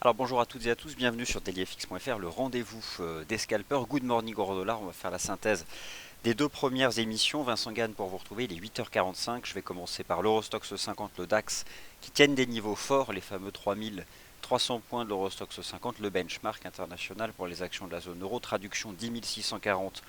Alors bonjour à toutes et à tous, bienvenue sur dailyfx.fr, le rendez-vous des scalpers. Good morning euro dollar, on va faire la synthèse des deux premières émissions. Vincent Gann pour vous retrouver, il est 8h45. Je vais commencer par l'Eurostoxx 50, le DAX, qui tiennent des niveaux forts, les fameux 3300 points de l'Eurostoxx 50, le benchmark international pour les actions de la zone euro, traduction 10 640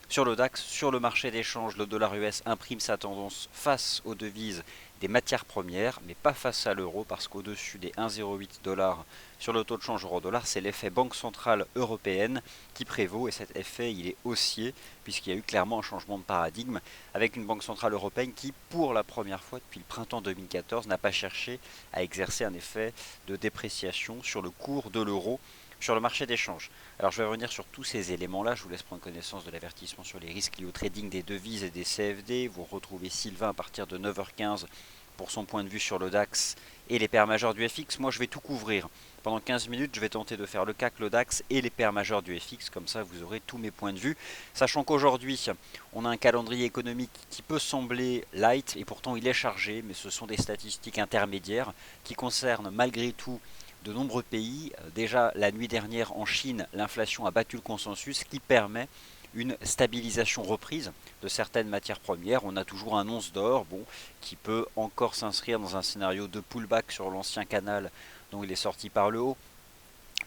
sur le DAX. Sur le marché d'échange, le dollar US imprime sa tendance face aux devises des matières premières, mais pas face à l'euro, parce qu'au-dessus des 1,08 dollars sur le taux de change euro-dollar, c'est l'effet Banque Centrale Européenne qui prévaut, et cet effet il est haussier, puisqu'il y a eu clairement un changement de paradigme, avec une Banque Centrale Européenne qui, pour la première fois depuis le printemps 2014, n'a pas cherché à exercer un effet de dépréciation sur le cours de l'euro sur le marché d'échange. Alors je vais revenir sur tous ces éléments-là, je vous laisse prendre connaissance de l'avertissement sur les risques liés au trading des devises et des CFD. Vous retrouvez Sylvain à partir de 9h15 pour son point de vue sur le DAX et les paires majeures du FX. Moi je vais tout couvrir. Pendant 15 minutes, je vais tenter de faire le CAC, le DAX et les paires majeures du FX, comme ça vous aurez tous mes points de vue. Sachant qu'aujourd'hui, on a un calendrier économique qui peut sembler light, et pourtant il est chargé, mais ce sont des statistiques intermédiaires qui concernent malgré tout de nombreux pays. Déjà la nuit dernière en Chine, l'inflation a battu le consensus, ce qui permet une stabilisation reprise de certaines matières premières. On a toujours un once d'or, bon, qui peut encore s'inscrire dans un scénario de pullback sur l'ancien canal dont il est sorti par le haut.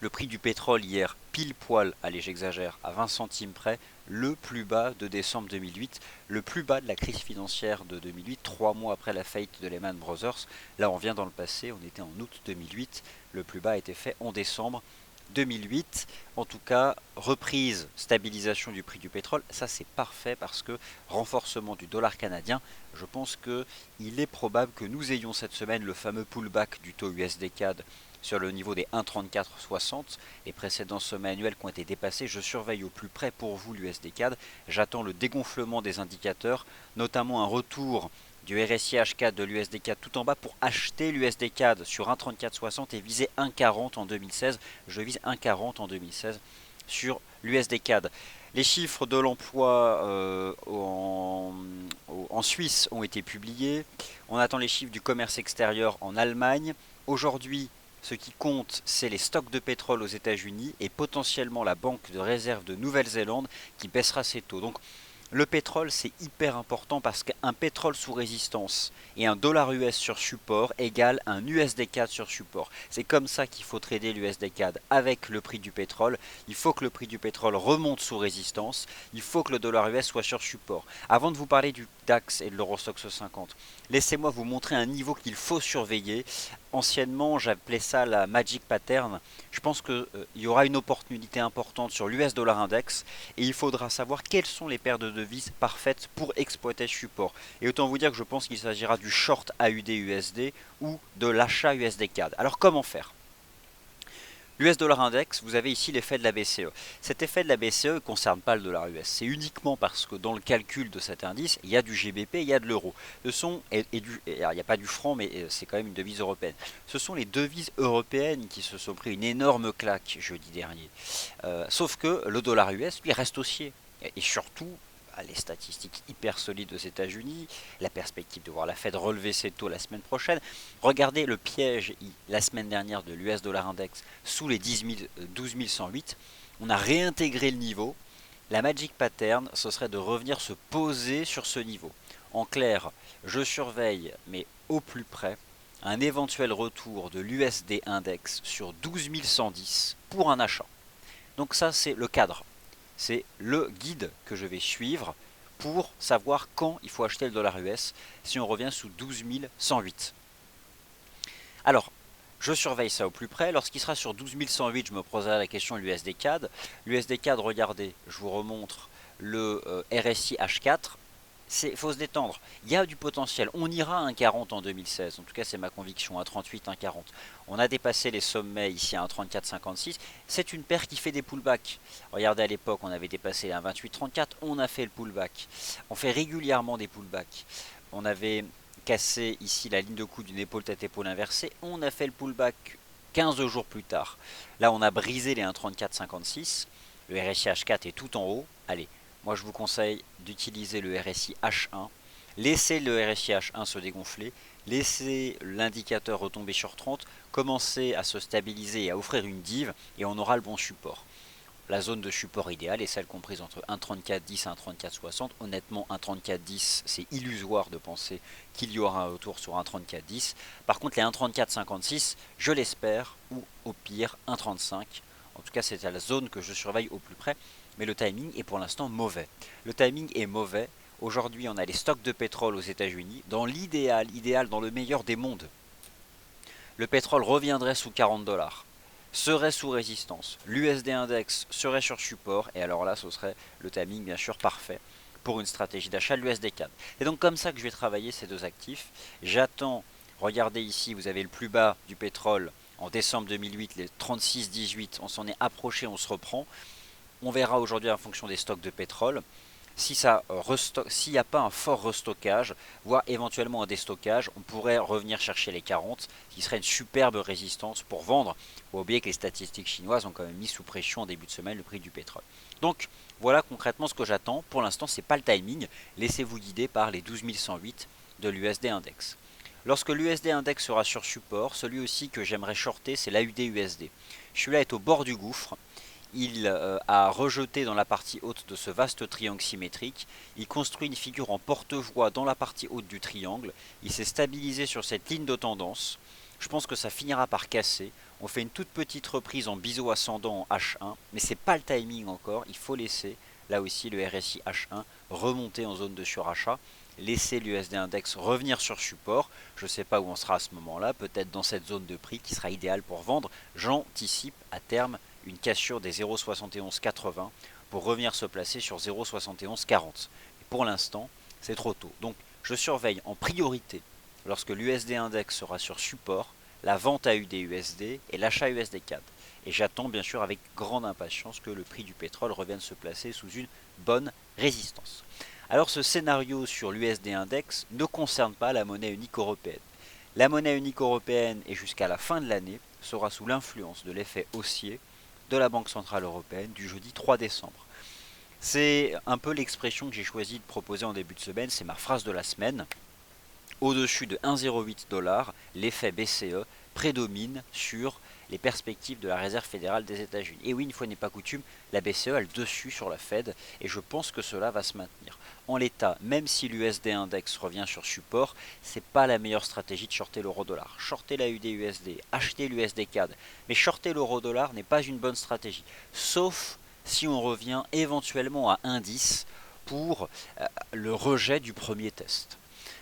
Le prix du pétrole hier, pile poil, allez j'exagère, à 20 centimes près, le plus bas de décembre 2008, le plus bas de la crise financière de 2008, 3 mois après la faillite de Lehman Brothers. Là on vient dans le passé, on était en août 2008, le plus bas a été fait en décembre 2008. En tout cas, reprise, stabilisation du prix du pétrole, ça c'est parfait parce que renforcement du dollar canadien, je pense qu'il est probable que nous ayons cette semaine le fameux pullback du taux USD CAD sur le niveau des 1,3460. Les précédents sommets annuels qui ont été dépassés, je surveille au plus près pour vous l'USD CAD. J'attends le dégonflement des indicateurs, notamment un retour du RSI H4 de l'USD CAD tout en bas pour acheter l'USD CAD sur 1,3460 et viser 1,40 en 2016. Je vise 1,40 en 2016 sur l'USD CAD. Les chiffres de l'emploi en Suisse ont été publiés. On attend les chiffres du commerce extérieur en Allemagne. Aujourd'hui, ce qui compte, c'est les stocks de pétrole aux États-Unis et potentiellement la banque de réserve de Nouvelle-Zélande qui baissera ses taux. Donc le pétrole, c'est hyper important parce qu'un pétrole sous résistance et un dollar US sur support égale un USD CAD sur support. C'est comme ça qu'il faut trader l'USD CAD avec le prix du pétrole. Il faut que le prix du pétrole remonte sous résistance. Il faut que le dollar US soit sur support. Avant de vous parler du DAX et de l'Eurostoxx 50, laissez-moi vous montrer un niveau qu'il faut surveiller. Anciennement, j'appelais ça la Magic Pattern. Je pense qu'il y aura une opportunité importante sur l'US Dollar Index et il faudra savoir quelles sont les paires de devises parfaites pour exploiter ce support. Et autant vous dire que je pense qu'il s'agira du short AUD USD ou de l'achat USD CAD. Alors comment faire? L'US Dollar Index, vous avez ici l'effet de la BCE. Cet effet de la BCE ne concerne pas le dollar US. C'est uniquement parce que dans le calcul de cet indice, il y a du GBP, il y a de l'euro. Il n'y a pas du franc, mais c'est quand même une devise européenne. Ce sont les devises européennes qui se sont pris une énorme claque jeudi dernier. Sauf que le dollar US, lui, reste haussier. Et surtout, les statistiques hyper solides aux États-Unis, la perspective de voir la Fed relever ses taux la semaine prochaine. Regardez le piège la semaine dernière de l'US Dollar Index sous les 12 108. On a réintégré le niveau. La Magic Pattern, ce serait de revenir se poser sur ce niveau. En clair, je surveille, mais au plus près, un éventuel retour de l'USD Index sur 12 110 pour un achat. Donc ça, c'est le cadre. C'est le guide que je vais suivre pour savoir quand il faut acheter le dollar US si on revient sous 12 108. Alors, je surveille ça au plus près. Lorsqu'il sera sur 12 108, je me poserai la question de l'USD CAD. L'USD CAD, regardez, je vous remontre le RSI H4. Il faut se détendre. Il y a du potentiel. On ira à 1,40 en 2016. En tout cas, c'est ma conviction. 1,38, 1,40. On a dépassé les sommets ici à 1,34,56. C'est une paire qui fait des pullbacks. Regardez, à l'époque, on avait dépassé les 1,28,34. On a fait le pullback. On fait régulièrement des pullbacks. On avait cassé ici la ligne de coup d'une épaule tête-épaule inversée. On a fait le pullback 15 jours plus tard. Là, on a brisé les 1,34,56. Le RSI H4 est tout en haut. Allez, moi je vous conseille d'utiliser le RSI H1. laissez le RSI H1 se dégonfler, laissez l'indicateur retomber sur 30, commencer à se stabiliser et à offrir une div, et on aura le bon support. La zone de support idéale est celle comprise entre 1,3410 et 1,3460. Honnêtement, 1,3410, c'est illusoire de penser qu'il y aura un retour sur 1,3410. Par contre, les 1,3456, je l'espère, ou au pire 1,35. En tout cas, c'est la zone que je surveille au plus près. Mais le timing est pour l'instant mauvais. Le timing est mauvais. Aujourd'hui, on a les stocks de pétrole aux États-Unis. Dans l'idéal, dans le meilleur des mondes, le pétrole reviendrait sous 40 dollars, serait sous résistance, l'USD index serait sur support, et alors là ce serait le timing bien sûr parfait pour une stratégie d'achat de l'USD CAD. C'est donc comme ça que je vais travailler ces deux actifs. J'attends, regardez ici, vous avez le plus bas du pétrole en décembre 2008, les 36,18, on s'en est approché, on se reprend. On verra aujourd'hui en fonction des stocks de pétrole. S'il n'y a pas un fort restockage, voire éventuellement un déstockage, on pourrait revenir chercher les 40, qui serait une superbe résistance pour vendre. Il faut oublier que les statistiques chinoises ont quand même mis sous pression en début de semaine le prix du pétrole. Donc voilà concrètement ce que j'attends. Pour l'instant, ce n'est pas le timing. Laissez-vous guider par les 12 108 de l'USD Index. Lorsque l'USD Index sera sur support, celui aussi que j'aimerais shorter, c'est l'AUD-USD. Celui-là est au bord du gouffre. Il a rejeté dans la partie haute de ce vaste triangle symétrique. Il construit une figure en porte-voie dans la partie haute du triangle. Il s'est stabilisé sur cette ligne de tendance. Je pense que ça finira par casser. On fait une toute petite reprise en biseau ascendant en H1, mais c'est pas le timing encore. Il faut laisser là aussi le RSI H1 remonter en zone de surachat. Laisser l'USD Index revenir sur support. Je ne sais pas où on sera à ce moment-là. Peut-être dans cette zone de prix qui sera idéale pour vendre. J'anticipe à terme une cassure des 0,7180 pour revenir se placer sur 0,7140. Pour l'instant, c'est trop tôt. Donc je surveille en priorité, lorsque l'USD Index sera sur support, la vente à UD-USD et l'achat USD CAD. Et j'attends bien sûr avec grande impatience que le prix du pétrole revienne se placer sous une bonne résistance. Alors ce scénario sur l'USD Index ne concerne pas la monnaie unique européenne. La monnaie unique européenne et jusqu'à la fin de l'année sera sous l'influence de l'effet haussier de la Banque Centrale Européenne du jeudi 3 décembre. C'est un peu l'expression que j'ai choisi de proposer en début de semaine, c'est ma phrase de la semaine. Au-dessus de 1,08 $, l'effet BCE prédomine sur les perspectives de la Réserve fédérale des États-Unis. Et oui, une fois n'est pas coutume, la BCE a le dessus sur la Fed et je pense que cela va se maintenir. En l'état, même si l'USD Index revient sur support, c'est pas la meilleure stratégie de shorter l'euro-dollar. Shorter la UD-USD, acheter l'USD CAD, mais shorter l'euro-dollar n'est pas une bonne stratégie, sauf si on revient éventuellement à 1,10 pour le rejet du premier test.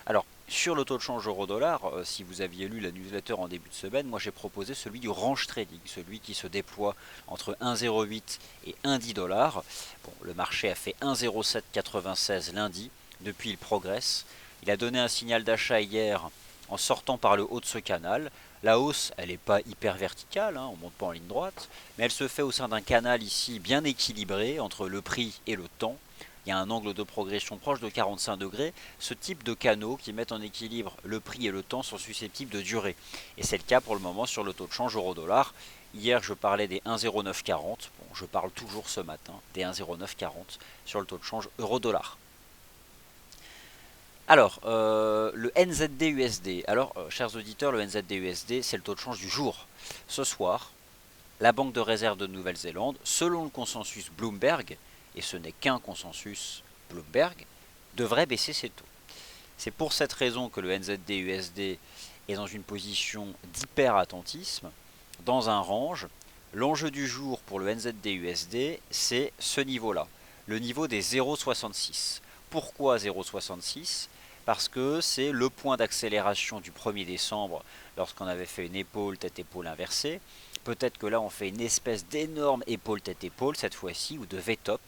Alors, sur le taux de change euro-dollar, si vous aviez lu la newsletter en début de semaine, moi j'ai proposé celui du range trading, celui qui se déploie entre 1,08 et 1,10 $. Bon, le marché a fait 1,0796 lundi, depuis il progresse. Il a donné un signal d'achat hier en sortant par le haut de ce canal. La hausse, elle n'est pas hyper verticale, hein, on ne monte pas en ligne droite, mais elle se fait au sein d'un canal ici bien équilibré entre le prix et le temps. Il y a un angle de progression proche de 45 degrés. Ce type de canaux qui mettent en équilibre le prix et le temps sont susceptibles de durer. Et c'est le cas pour le moment sur le taux de change euro-dollar. Hier, je parlais des 1,0940. Bon, je parle toujours ce matin des 1,0940 sur le taux de change euro-dollar. Alors, le NZD-USD. Alors, chers auditeurs, le NZD-USD, c'est le taux de change du jour. Ce soir, la Banque de réserve de Nouvelle-Zélande, selon le consensus Bloomberg, et ce n'est qu'un consensus Bloomberg, devrait baisser ses taux. C'est pour cette raison que le NZD-USD est dans une position d'hyper-attentisme, dans un range. L'enjeu du jour pour le NZD-USD, c'est ce niveau-là, le niveau des 0,66. Pourquoi 0,66 ? Parce que c'est le point d'accélération du 1er décembre lorsqu'on avait fait une épaule, tête-épaule inversée. Peut-être que là on fait une espèce d'énorme épaule tête-épaule cette fois-ci ou de V-top.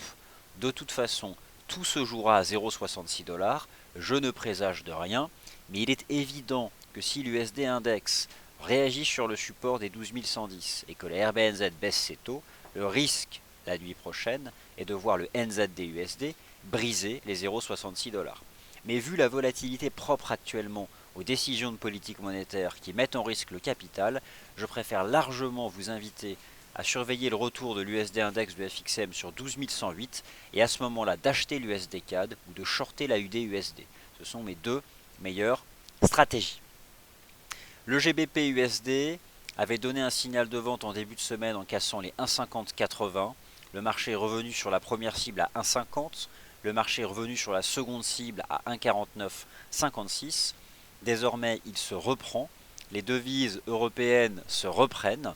De toute façon, tout se jouera à 0,66 $. Je ne présage de rien, mais il est évident que si l'USD Index réagit sur le support des 12 110 et que la RBNZ baisse ses taux, le risque la nuit prochaine est de voir le NZD-USD briser les 0,66 $. Mais vu la volatilité propre actuellement aux décisions de politique monétaire qui mettent en risque le capital, je préfère largement vous inviter à surveiller le retour de l'USD Index de FXM sur 12 108 et à ce moment-là d'acheter l'USD CAD ou de shorter la UD-USD. Ce sont mes deux meilleures stratégies. Le GBP USD avait donné un signal de vente en début de semaine en cassant les 1,5080. Le marché est revenu sur la première cible à 1,50. Le marché est revenu sur la seconde cible à 1,4956. Désormais, il se reprend. Les devises européennes se reprennent.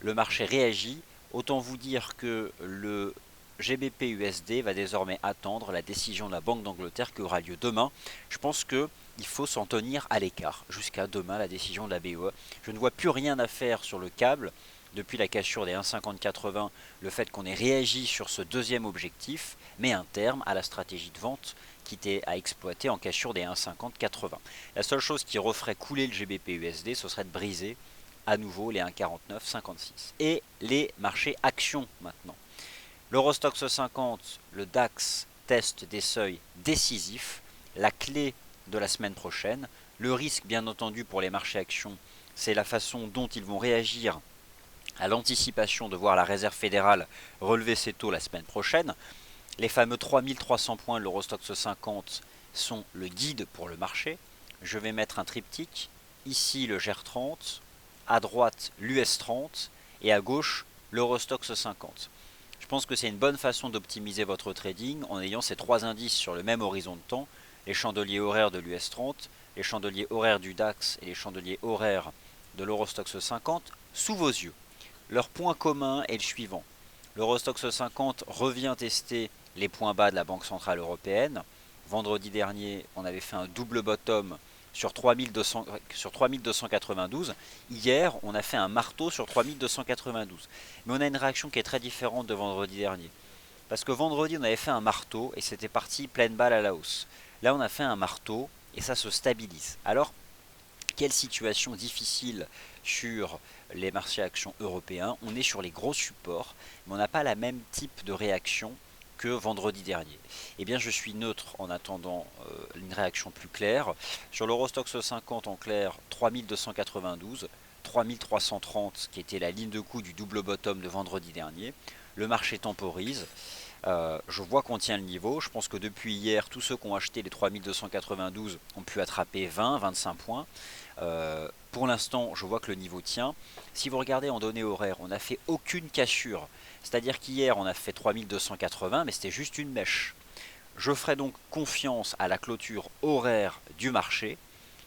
Le marché réagit. Autant vous dire que le GBP USD va désormais attendre la décision de la Banque d'Angleterre qui aura lieu demain. Je pense qu'il faut s'en tenir à l'écart jusqu'à demain, la décision de la BOE. Je ne vois plus rien à faire sur le câble depuis la cassure des 1,5080, le fait qu'on ait réagi sur ce deuxième objectif met un terme à la stratégie de vente qui était à exploiter en cassure des 1,5080. La seule chose qui referait couler le GBP USD, ce serait de briser à nouveau les 1,4956. Et les marchés actions maintenant. L'Eurostoxx 50, le DAX teste des seuils décisifs, la clé de la semaine prochaine. Le risque, bien entendu, pour les marchés actions, c'est la façon dont ils vont réagir à l'anticipation de voir la Réserve fédérale relever ses taux la semaine prochaine. Les fameux 3300 points de l'Eurostoxx 50 sont le guide pour le marché. Je vais mettre un triptyque, ici le GER30, à droite l'US 30 et à gauche l'Eurostoxx 50. Je pense que c'est une bonne façon d'optimiser votre trading en ayant ces trois indices sur le même horizon de temps, les chandeliers horaires de l'US 30, les chandeliers horaires du DAX et les chandeliers horaires de l'Eurostoxx 50 sous vos yeux. Leur point commun est le suivant. L'Eurostoxx 50 revient tester les points bas de la Banque Centrale Européenne. Vendredi dernier, on avait fait un double bottom sur 3292. Hier, on a fait un marteau sur 3292. Mais on a une réaction qui est très différente de vendredi dernier. Parce que vendredi, on avait fait un marteau et c'était parti pleine balle à la hausse. Là, on a fait un marteau et ça se stabilise. Alors, quelle situation difficile sur les marchés actions européens. On est sur les gros supports, mais on n'a pas la même type de réaction que vendredi dernier. Eh bien, je suis neutre en attendant une réaction plus claire. Sur l'Eurostoxx 50 en clair, 3292, 3330 qui était la ligne de coup du double bottom de vendredi dernier. Le marché temporise. Je vois qu'on tient le niveau. Je pense que depuis hier, tous ceux qui ont acheté les 3292 ont pu attraper 20-25 points. Pour l'instant, je vois que le niveau tient. Si vous regardez en données horaires, on n'a fait aucune cassure. C'est-à-dire qu'hier, on a fait 3280, mais c'était juste une mèche. Je ferai donc confiance à la clôture horaire du marché.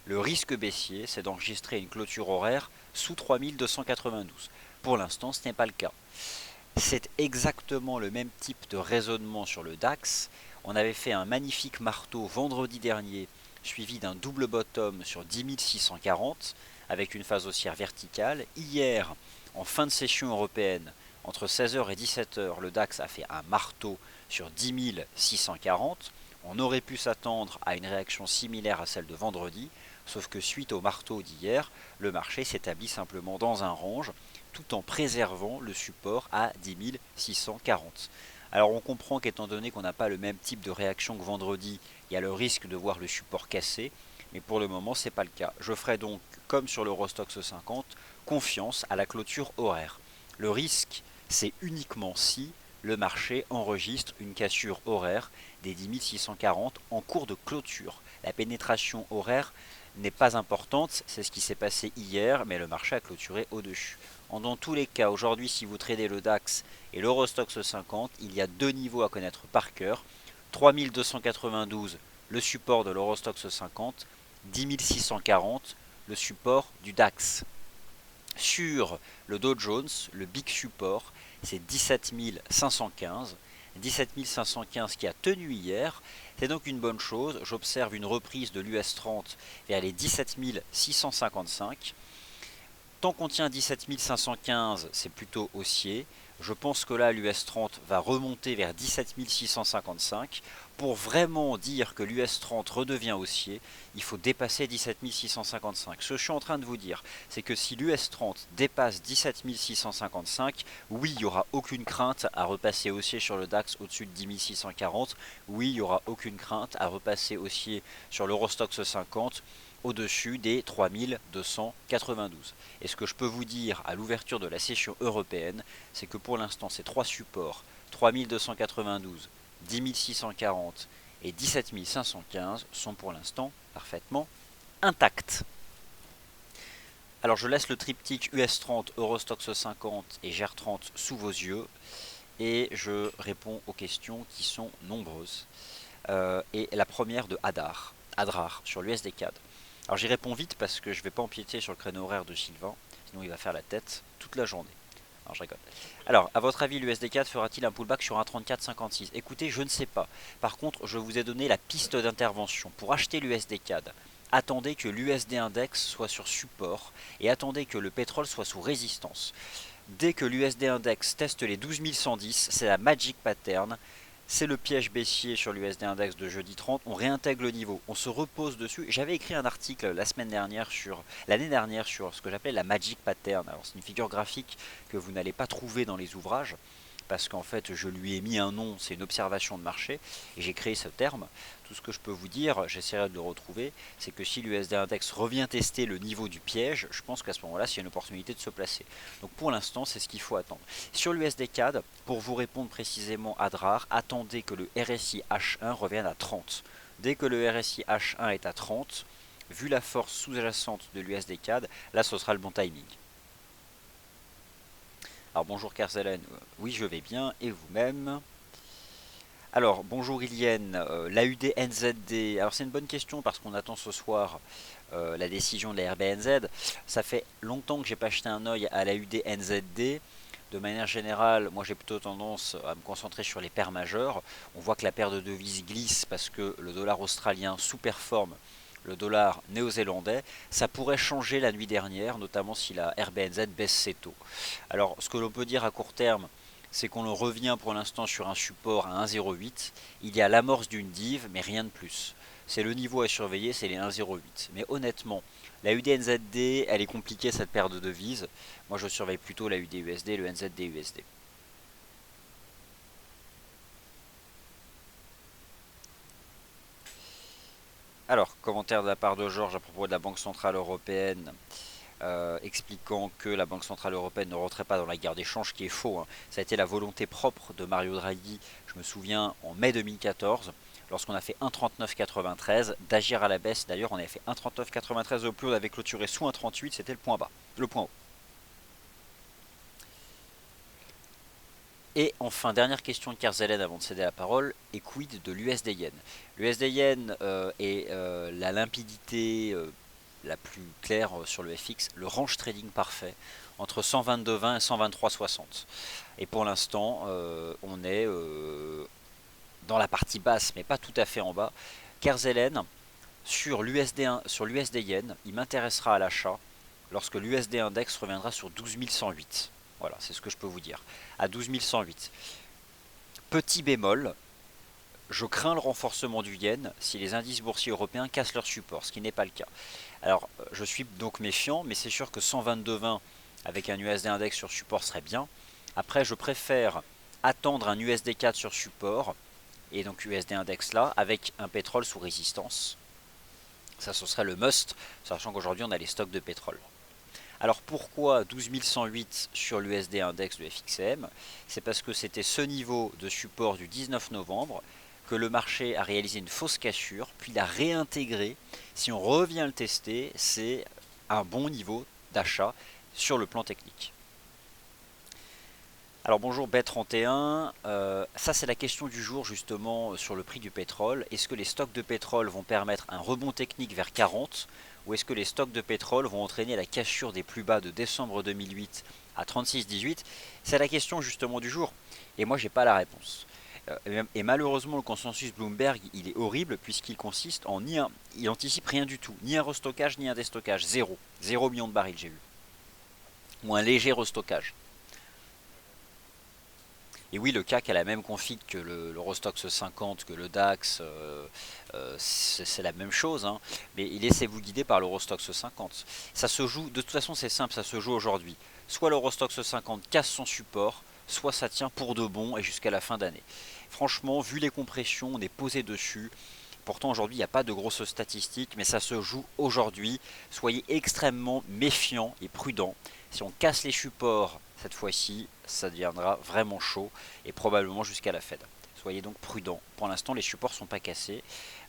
Le risque baissier, c'est d'enregistrer une clôture horaire sous 3292. Pour l'instant, ce n'est pas le cas. C'est exactement le même type de raisonnement sur le DAX. On avait fait un magnifique marteau vendredi dernier, suivi d'un double bottom sur 10 640, avec une phase haussière verticale. Hier, en fin de session européenne, entre 16h et 17h, le DAX a fait un marteau sur 10 640. On aurait pu s'attendre à une réaction similaire à celle de vendredi, sauf que suite au marteau d'hier, le marché s'établit simplement dans un range, tout en préservant le support à 10 640. Alors on comprend qu'étant donné qu'on n'a pas le même type de réaction que vendredi, il y a le risque de voir le support cassé, mais pour le moment ce n'est pas le cas. Je ferai donc, comme sur l'Eurostoxx 50, confiance à la clôture horaire. Le risque, c'est uniquement si le marché enregistre une cassure horaire des 10 640 en cours de clôture. La pénétration horaire n'est pas importante, c'est ce qui s'est passé hier, mais le marché a clôturé au-dessus. Dans tous les cas, aujourd'hui, si vous tradez le DAX et l'Eurostoxx 50, il y a deux niveaux à connaître par cœur. 3292, le support de l'Eurostoxx 50, 10 640, le support du DAX. Sur le Dow Jones, le big support, c'est 17 515. 17 515 qui a tenu hier, c'est donc une bonne chose. J'observe une reprise de l'US 30 vers les 17 655. Tant qu'on tient 17 515, c'est plutôt haussier. Je pense que là, l'US 30 va remonter vers 17 655. Pour vraiment dire que l'US 30 redevient haussier, il faut dépasser 17 655. Ce que je suis en train de vous dire, c'est que si l'US 30 dépasse 17 655, oui, il n'y aura aucune crainte à repasser haussier sur le DAX au-dessus de 10 640. Oui, il n'y aura aucune crainte à repasser haussier sur l'Eurostoxx 50 au-dessus des 3292. Et ce que je peux vous dire à l'ouverture de la session européenne, c'est que pour l'instant, ces trois supports, 3292, 10 640 et 17 515 sont pour l'instant parfaitement intacts. Alors je laisse le triptyque US30, Eurostoxx 50 et GER30 sous vos yeux et je réponds aux questions qui sont nombreuses. Et la première de Adrar sur l'USD-CAD. Alors j'y réponds vite parce que je ne vais pas empiéter sur le créneau horaire de Sylvain, sinon il va faire la tête toute la journée. Alors je rigole. Alors, à votre avis, l'USD-CAD fera-t-il un pullback sur un 34,56? Écoutez, je ne sais pas. Par contre, je vous ai donné la piste d'intervention. Pour acheter l'USD-CAD, attendez que l'USD Index soit sur support et attendez que le pétrole soit sous résistance. Dès que l'USD Index teste les 12 110, c'est la Magic Pattern. C'est le piège baissier sur l'USD Index de jeudi 30, on réintègre le niveau, on se repose dessus. J'avais écrit un article l'année dernière sur ce que j'appelais la Magic Pattern. Alors c'est une figure graphique que vous n'allez pas trouver dans les ouvrages, parce qu'en fait je lui ai mis un nom, c'est une observation de marché, et j'ai créé ce terme. Tout ce que je peux vous dire, j'essaierai de le retrouver, c'est que si l'USD Index revient tester le niveau du piège, je pense qu'à ce moment-là, c'est une opportunité de se placer. Donc pour l'instant, c'est ce qu'il faut attendre. Sur l'USD CAD, pour vous répondre précisément à Adrar, attendez que le RSI H1 revienne à 30. Dès que le RSI H1 est à 30, vu la force sous-jacente de l'USD CAD, là ce sera le bon timing. Alors bonjour Kerzelen, oui je vais bien, et vous-même? Alors, bonjour Ilienne, l'AUD NZD, alors c'est une bonne question parce qu'on attend ce soir la décision de la RBNZ. Ça fait longtemps que j'ai pas jeté un œil à l'AUD NZD. De manière générale, moi j'ai plutôt tendance à me concentrer sur les paires majeures. On voit que la paire de devises glisse parce que le dollar australien sous-performe le dollar néo-zélandais. Ça pourrait changer la nuit dernière, notamment si la RBNZ baisse ses taux. Alors, ce que l'on peut dire à court terme, c'est qu'on revient pour l'instant sur un support à 1,08. Il y a l'amorce d'une div, mais rien de plus. C'est le niveau à surveiller, c'est les 1,08. Mais honnêtement, la UDNZD, elle est compliquée cette paire de devises. Moi, je surveille plutôt la UDUSD et le NZD-USD. Alors, commentaire de la part de Georges à propos de la Banque Centrale Européenne. Expliquant que la Banque Centrale Européenne ne rentrait pas dans la guerre d'échange, qui est faux. Hein. Ça a été la volonté propre de Mario Draghi, je me souviens, en mai 2014, lorsqu'on a fait 1,3993, d'agir à la baisse. D'ailleurs, on avait fait 1,3993 au plus, on avait clôturé sous 1,38, c'était le point bas, le point haut. Et enfin, dernière question de Kerzelen avant de céder la parole, et quid de l'USD Yen? L'USD Yen est la limpidité la plus claire sur le FX, le range trading parfait entre 122,20 et 123,60. Et pour l'instant, on est dans la partie basse, mais pas tout à fait en bas. Kerzelen, sur l'USD Yen, il m'intéressera à l'achat lorsque l'USD Index reviendra sur 12 108. Voilà, c'est ce que je peux vous dire. À 12 108. Petit bémol, je crains le renforcement du yen si les indices boursiers européens cassent leur support, ce qui n'est pas le cas. Alors, je suis donc méfiant, mais c'est sûr que 122,20 avec un USD index sur support serait bien. Après, je préfère attendre un USD 4 sur support, et donc USD index là, avec un pétrole sous résistance. Ça, ce serait le must, sachant qu'aujourd'hui, on a les stocks de pétrole. Alors pourquoi 12 108 sur l'USD index de FXCM? C'est parce que c'était ce niveau de support du 19 novembre que le marché a réalisé une fausse cassure, puis l'a réintégré. Si on revient le tester, c'est un bon niveau d'achat sur le plan technique. Alors bonjour Bet31, ça c'est la question du jour justement sur le prix du pétrole. Est-ce que les stocks de pétrole vont permettre un rebond technique vers 40 ou est-ce que les stocks de pétrole vont entraîner la cassure des plus bas de décembre 2008 à 36,18? C'est la question justement du jour et moi j'ai pas la réponse. Et malheureusement le consensus Bloomberg il est horrible puisqu'il consiste en il anticipe rien du tout, ni un restockage ni un déstockage, 0 million de barils j'ai vu, ou un léger restockage. Et oui, le CAC a la même config que l'Eurostoxx 50, que le DAX, c'est la même chose, hein, mais laissez-vous guider par l'Eurostoxx 50. Ça se joue, de toute façon c'est simple, ça se joue aujourd'hui. Soit l'Eurostoxx 50 casse son support, soit ça tient pour de bon et jusqu'à la fin d'année. Franchement, vu les compressions, on est posé dessus. Pourtant aujourd'hui il n'y a pas de grosses statistiques, mais ça se joue aujourd'hui. Soyez extrêmement méfiants et prudents. Si on casse les supports cette fois-ci, ça deviendra vraiment chaud et probablement jusqu'à la Fed. Soyez donc prudents. Pour l'instant, les supports sont pas cassés.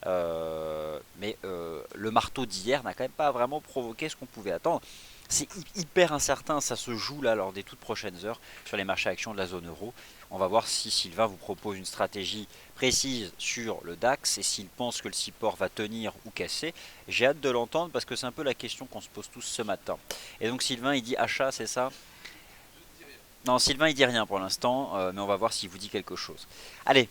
Mais le marteau d'hier n'a quand même pas vraiment provoqué ce qu'on pouvait attendre. C'est hyper incertain, ça se joue là lors des toutes prochaines heures sur les marchés actions de la zone euro. On va voir si Sylvain vous propose une stratégie précise sur le DAX et s'il pense que le support va tenir ou casser. J'ai hâte de l'entendre parce que c'est un peu la question qu'on se pose tous ce matin. Et donc Sylvain il dit achat, c'est ça? Non, Sylvain il dit rien pour l'instant, mais on va voir s'il vous dit quelque chose. Allez,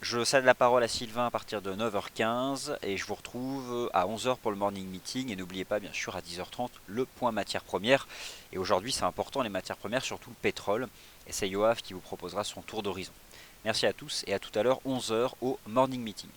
je cède la parole à Sylvain à partir de 9h15 et je vous retrouve à 11h pour le morning meeting. Et n'oubliez pas, bien sûr, à 10h30, le point matières premières. Et aujourd'hui, c'est important les matières premières, surtout le pétrole. Et c'est Yoav qui vous proposera son tour d'horizon. Merci à tous et à tout à l'heure, 11h au morning meeting.